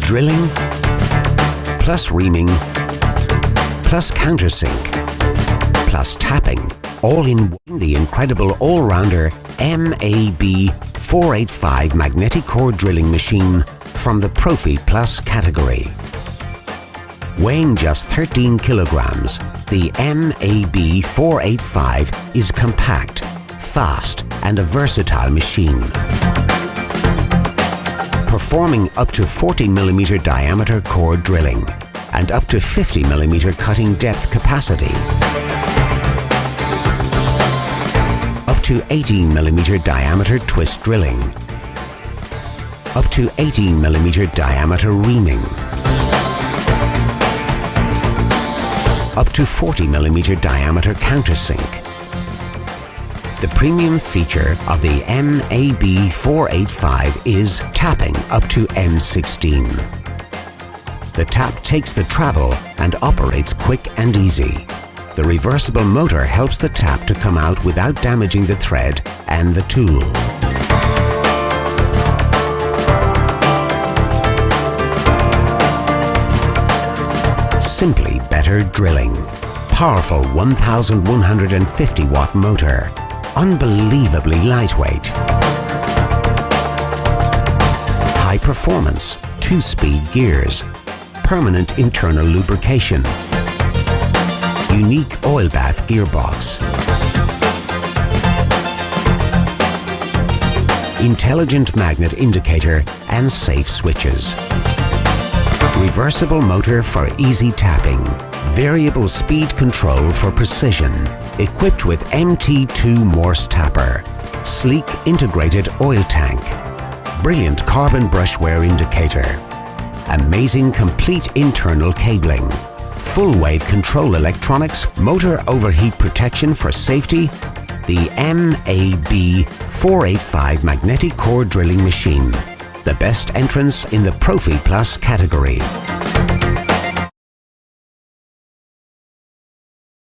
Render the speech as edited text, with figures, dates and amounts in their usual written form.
drilling, plus reaming, plus countersink, plus tapping, all in the incredible all-rounder MAB 485 magnetic core drilling machine from the Profi Plus category. Weighing just 13 kilograms, the MAB 485 is compact, fast and a versatile machine. Performing up to 40mm diameter core drilling and up to 50mm cutting depth capacity. Up to 18mm diameter twist drilling. Up to 18mm diameter reaming. Up to 40mm diameter countersink. The premium feature of the MAB 485 is tapping up to M16. The tap takes the travel and operates quick and easy. The reversible motor helps the tap to come out without damaging the thread and the tool. Simply better drilling. Powerful 1150 watt motor. Unbelievably lightweight. High performance, 2-speed gears. Permanent internal lubrication. Unique oil bath gearbox. Intelligent magnet indicator and safe switches. Reversible motor for easy tapping. Variable speed control for precision. Equipped with MT2 Morse tapper. Sleek integrated oil tank. Brilliant carbon brush wear indicator. Amazing complete internal cabling. Full wave control electronics, motor overheat protection for safety. The MAB 485 magnetic core drilling machine. The best entrance in the Profi Plus category.